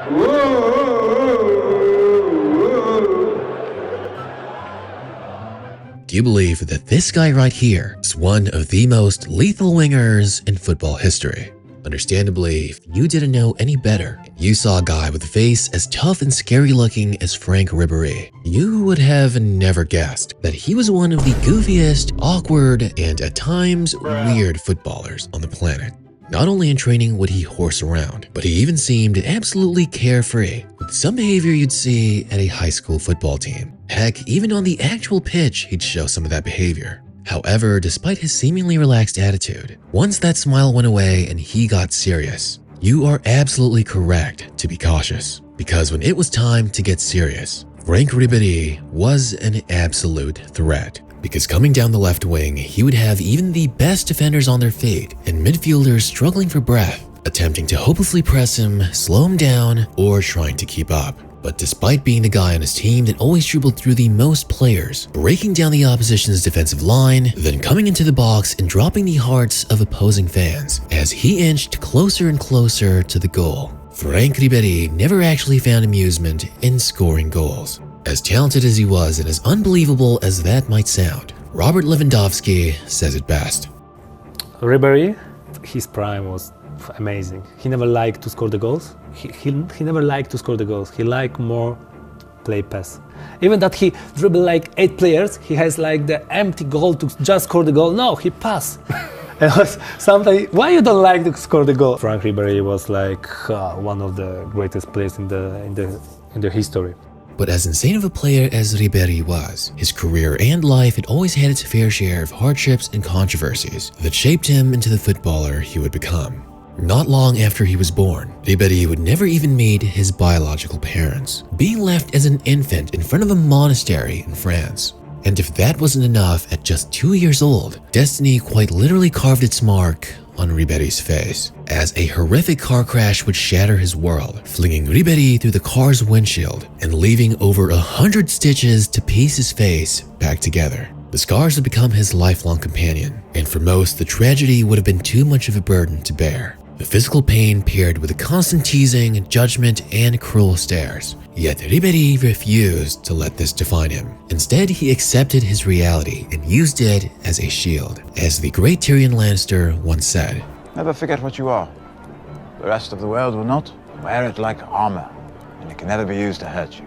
Do you believe that this guy right here is one of the most lethal wingers in football history? Understandably, if you didn't know any better, you saw a guy with a face as tough and scary looking as Franck Ribéry, you would have never guessed that he was one of the goofiest, awkward, and at times weird footballers on the planet. Not only in training would he horse around, but he even seemed absolutely carefree, with some behavior you'd see at a high school football team. Heck, even on the actual pitch, he'd show some of that behavior. However, despite his seemingly relaxed attitude, once that smile went away and he got serious, you are absolutely correct to be cautious. Because when it was time to get serious, Franck Ribéry was an absolute threat. Because coming down the left wing, he would have even the best defenders on their feet and midfielders struggling for breath, attempting to hopelessly press him, slow him down, or trying to keep up. But despite being the guy on his team that always dribbled through the most players, breaking down the opposition's defensive line, then coming into the box and dropping the hearts of opposing fans as he inched closer and closer to the goal, Franck Ribéry never actually found amusement in scoring goals. As talented as he was and as unbelievable as that might sound, Robert Lewandowski says it best. Ribery, his prime was amazing. He never liked to score the goals. He never liked to score the goals. He liked more play pass. Even that he dribbled like 8 players, he has like the empty goal to just score the goal. No, he passed. And was something, why you don't like to score the goal? Franck Ribéry was like one of the greatest players in the history. But as insane of a player as Ribery was, his career and life had always had its fair share of hardships and controversies that shaped him into the footballer he would become. Not long after he was born, Ribery would never even meet his biological parents, being left as an infant in front of a monastery in France. And if that wasn't enough, at just 2 years old, destiny quite literally carved its mark on Ribery's face, as a horrific car crash would shatter his world, flinging Ribery through the car's windshield and leaving over 100 stitches to piece his face back together. The scars would become his lifelong companion, and for most, the tragedy would have been too much of a burden to bear. The physical pain paired with the constant teasing, judgment, and cruel stares. Yet Ribery refused to let this define him. Instead, he accepted his reality and used it as a shield. As the great Tyrion Lannister once said, "Never forget what you are. The rest of the world will not. Wear it like armor, and it can never be used to hurt you."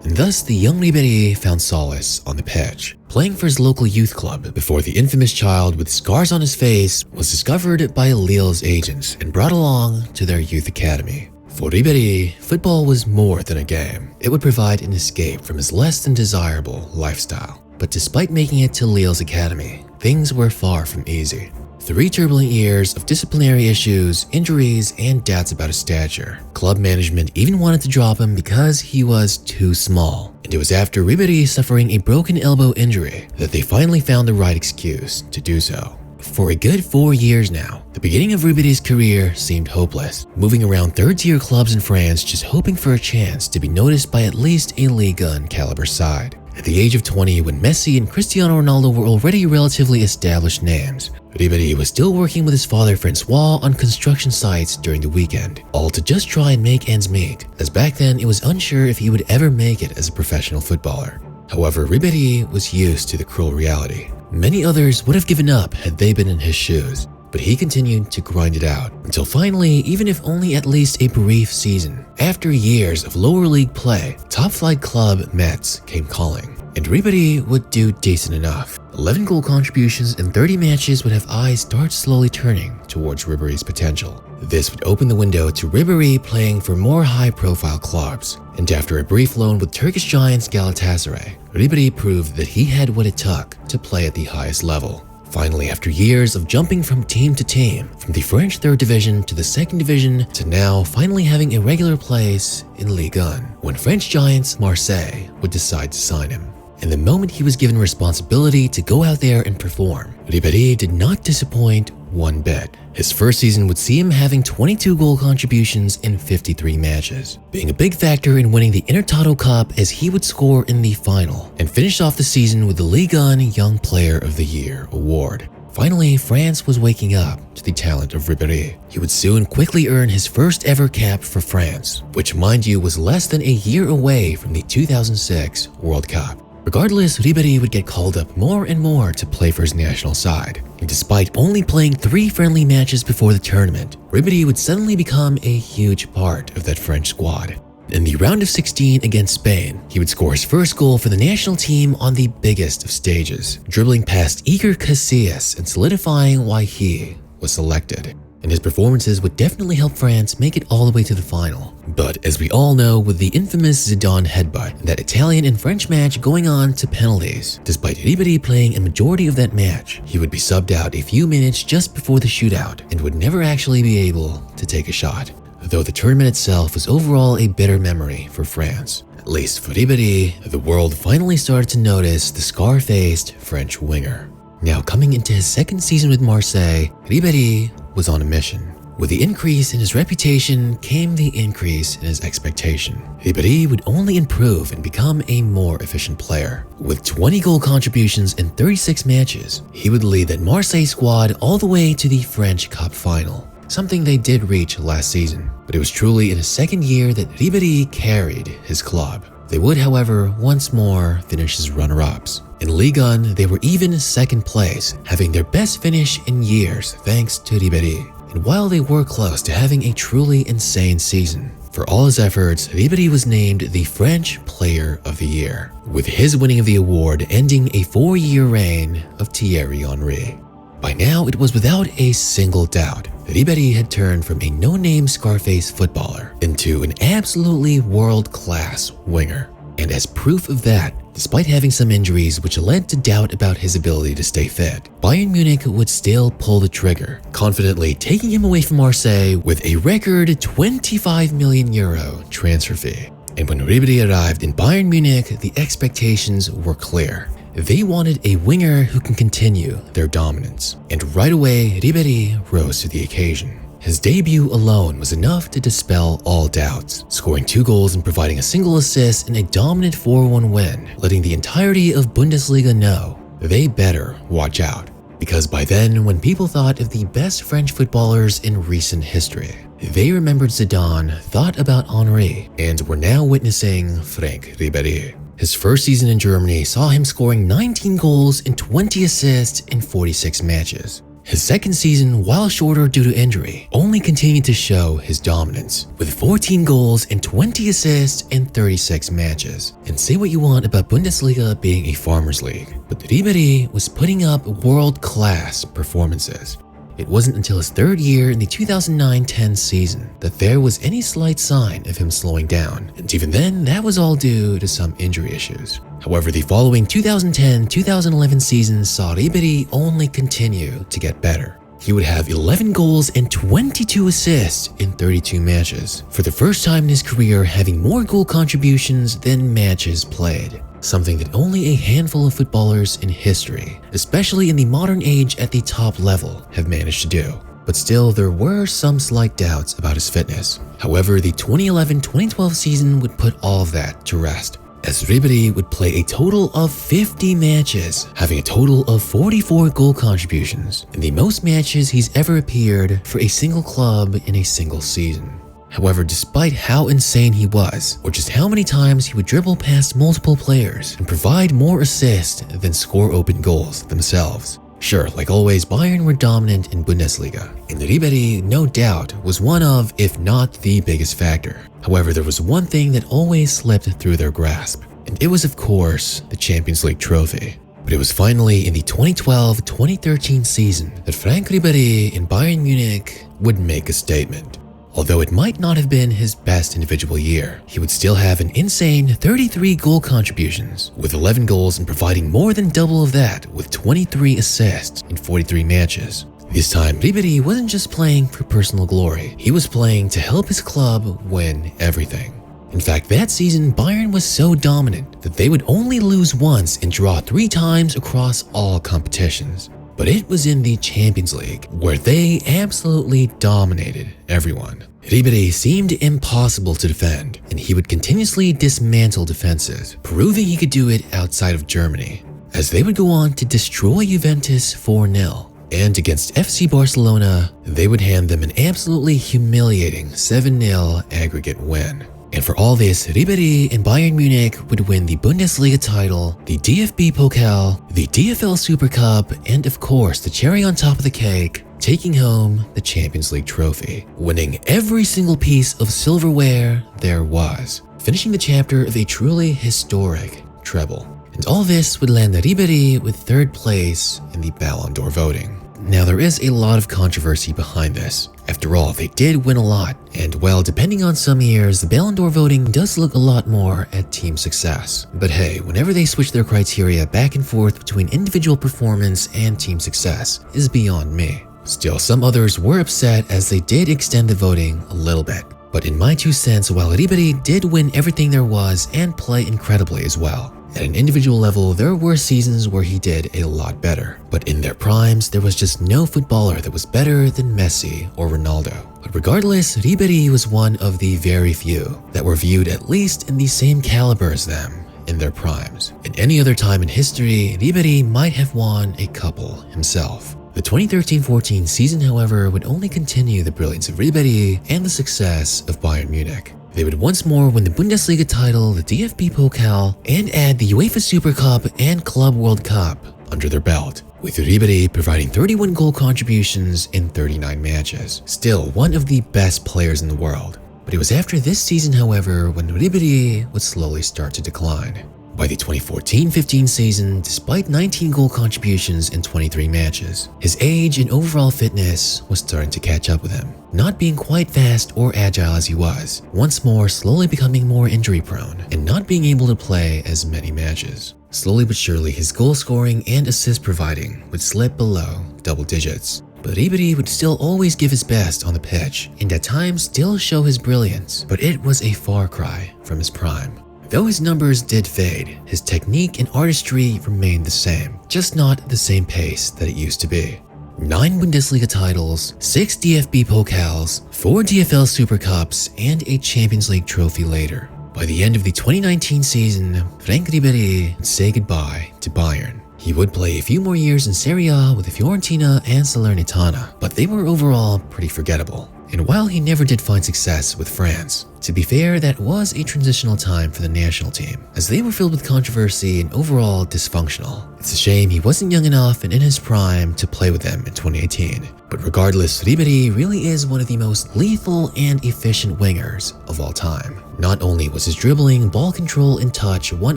And thus the young Ribery found solace on the pitch, playing for his local youth club before the infamous child with scars on his face was discovered by Lille's agents and brought along to their youth academy. For Ribery, football was more than a game. It would provide an escape from his less than desirable lifestyle. But despite making it to Lille's academy, things were far from easy. 3 turbulent years of disciplinary issues, injuries, and doubts about his stature. Club management even wanted to drop him because he was too small. And it was after Ribery suffering a broken elbow injury that they finally found the right excuse to do so. For a good 4 years now, the beginning of Ribery's career seemed hopeless, moving around third-tier clubs in France just hoping for a chance to be noticed by at least a Ligue 1 caliber side. At the age of 20, when Messi and Cristiano Ronaldo were already relatively established names, Ribery was still working with his father Francois on construction sites during the weekend, all to just try and make ends meet, as back then it was unsure if he would ever make it as a professional footballer. However, Ribery was used to the cruel reality. Many others would have given up had they been in his shoes, but he continued to grind it out until finally, even if only at least a brief season, after years of lower league play, top-flight club Metz came calling, and Ribery would do decent enough. 11 goal contributions in 30 matches would have eyes start slowly turning towards Ribery's potential. This would open the window to Ribery playing for more high-profile clubs, and after a brief loan with Turkish giants Galatasaray, Ribery proved that he had what it took to play at the highest level. Finally, after years of jumping from team to team, from the French 3rd Division to the 2nd Division, to now finally having a regular place in Ligue 1, when French giants Marseille would decide to sign him. And the moment he was given responsibility to go out there and perform, Ribery did not disappoint one bit. His first season would see him having 22 goal contributions in 53 matches, being a big factor in winning the Intertoto Cup as he would score in the final, and finish off the season with the Ligue 1 Young Player of the Year award. Finally, France was waking up to the talent of Ribery. He would soon quickly earn his first ever cap for France, which mind you was less than a year away from the 2006 World Cup. Regardless, Ribery would get called up more and more to play for his national side. And despite only playing 3 friendly matches before the tournament, Ribery would suddenly become a huge part of that French squad. In the round of 16 against Spain, he would score his first goal for the national team on the biggest of stages, dribbling past Iker Casillas and solidifying why he was selected. And his performances would definitely help France make it all the way to the final. But as we all know, with the infamous Zidane headbutt and that Italian and French match going on to penalties, despite Ribery playing a majority of that match, he would be subbed out a few minutes just before the shootout and would never actually be able to take a shot. Though the tournament itself was overall a bitter memory for France. At least for Ribery, the world finally started to notice the scar-faced French winger. Now coming into his second season with Marseille, Ribery was on a mission. With the increase in his reputation came the increase in his expectation. Ribery would only improve and become a more efficient player. With 20 goal contributions in 36 matches, he would lead that Marseille squad all the way to the French Cup final, something they did reach last season. But it was truly in his second year that Ribery carried his club. They would, however, once more finish as runner-ups. In Ligue 1, they were even second place, having their best finish in years thanks to Ribery. And while they were close to having a truly insane season, for all his efforts, Ribery was named the French Player of the Year, with his winning of the award ending a 4-year reign of Thierry Henry. By now, it was without a single doubt that Ribery had turned from a no-name Scarface footballer into an absolutely world-class winger. And as proof of that, despite having some injuries which led to doubt about his ability to stay fit, Bayern Munich would still pull the trigger, confidently taking him away from Marseille with a record 25 million euro transfer fee. And when Ribery arrived in Bayern Munich, the expectations were clear. They wanted a winger who can continue their dominance. And right away, Ribery rose to the occasion. His debut alone was enough to dispel all doubts, scoring 2 goals and providing a single assist in a dominant 4-1 win, letting the entirety of Bundesliga know they better watch out. Because by then, when people thought of the best French footballers in recent history, they remembered Zidane, thought about Henry, and were now witnessing Franck Ribéry. His first season in Germany saw him scoring 19 goals and 20 assists in 46 matches. His second season, while shorter due to injury, only continued to show his dominance, with 14 goals and 20 assists in 36 matches. And say what you want about Bundesliga being a farmers league, but Ribery was putting up world-class performances. It wasn't until his 3rd year in the 2009-10 season that there was any slight sign of him slowing down, and even then that was all due to some injury issues. However, the following 2010-2011 season saw Ribery only continue to get better. He would have 11 goals and 22 assists in 32 matches, for the first time in his career having more goal contributions than matches played. Something that only a handful of footballers in history, especially in the modern age at the top level, have managed to do. But still, there were some slight doubts about his fitness. However, the 2011-2012 season would put all of that to rest, as Ribery would play a total of 50 matches, having a total of 44 goal contributions, in the most matches he's ever appeared for a single club in a single season. However, despite how insane he was, or just how many times he would dribble past multiple players and provide more assists than score open goals themselves. Sure, like always, Bayern were dominant in Bundesliga, and Ribery, no doubt, was one of, if not the biggest factor. However, there was one thing that always slipped through their grasp, and it was of course the Champions League trophy. But it was finally in the 2012-2013 season that Franck Ribéry in Bayern Munich would make a statement. Although it might not have been his best individual year, he would still have an insane 33 goal contributions, with 11 goals and providing more than double of that with 23 assists in 43 matches. This time, Ribery wasn't just playing for personal glory, he was playing to help his club win everything. In fact, that season, Bayern was so dominant that they would only lose once and draw 3 times across all competitions. But it was in the Champions League, where they absolutely dominated everyone. Ribery seemed impossible to defend, and he would continuously dismantle defenses, proving he could do it outside of Germany, as they would go on to destroy Juventus 4-0. And against FC Barcelona, they would hand them an absolutely humiliating 7-0 aggregate win. And for all this, Ribery and Bayern Munich would win the Bundesliga title, the DFB Pokal, the DFL Super Cup, and of course the cherry on top of the cake, taking home the Champions League trophy, winning every single piece of silverware there was, finishing the chapter of a truly historic treble. And all this would land Ribery with 3rd place in the Ballon d'Or voting. Now there is a lot of controversy behind this. After all, they did win a lot, and well, depending on some years, the Ballon d'Or voting does look a lot more at team success. But hey, whenever they switch their criteria back and forth between individual performance and team success is beyond me. Still, some others were upset as they did extend the voting a little bit. But in my 2 cents, while Ribery did win everything there was and play incredibly as well, at an individual level, there were seasons where he did a lot better. But in their primes, there was just no footballer that was better than Messi or Ronaldo. But regardless, Ribery was one of the very few that were viewed at least in the same caliber as them in their primes. In any other time in history, Ribery might have won a couple himself. The 2013-14 season, however, would only continue the brilliance of Ribery and the success of Bayern Munich. They would once more win the Bundesliga title, the DFB Pokal, and add the UEFA Super Cup and Club World Cup under their belt, with Ribery providing 31 goal contributions in 39 matches. Still one of the best players in the world. But it was after this season, however, when Ribery would slowly start to decline. By the 2014-15 season, despite 19 goal contributions in 23 matches, his age and overall fitness was starting to catch up with him, not being quite fast or agile as he was, once more slowly becoming more injury prone and not being able to play as many matches. Slowly but surely, his goal scoring and assist providing would slip below double digits. But Ribery would still always give his best on the pitch and at times still show his brilliance, but it was a far cry from his prime. Though his numbers did fade, his technique and artistry remained the same, just not at the same pace that it used to be. 9 Bundesliga titles, 6 DFB Pokals, 4 DFL Super Cups, and a Champions League trophy later. By the end of the 2019 season, Franck Ribéry would say goodbye to Bayern. He would play a few more years in Serie A with Fiorentina and Salernitana, but they were overall pretty forgettable. And while he never did find success with France, to be fair, that was a transitional time for the national team, as they were filled with controversy and overall dysfunctional. It's a shame he wasn't young enough and in his prime to play with them in 2018. But regardless, Ribery really is one of the most lethal and efficient wingers of all time. Not only was his dribbling, ball control, and touch one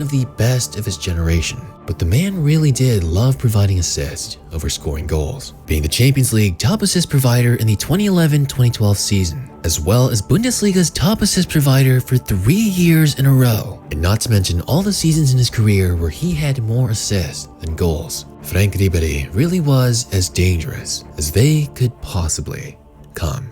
of the best of his generation, but the man really did love providing assists over scoring goals, being the Champions League top assist provider in the 2011-2012 season, as well as Bundesliga's top assist provider for 3 years in a row, and not to mention all the seasons in his career where he had more assists than goals. Franck Ribéry really was as dangerous as they could possibly come.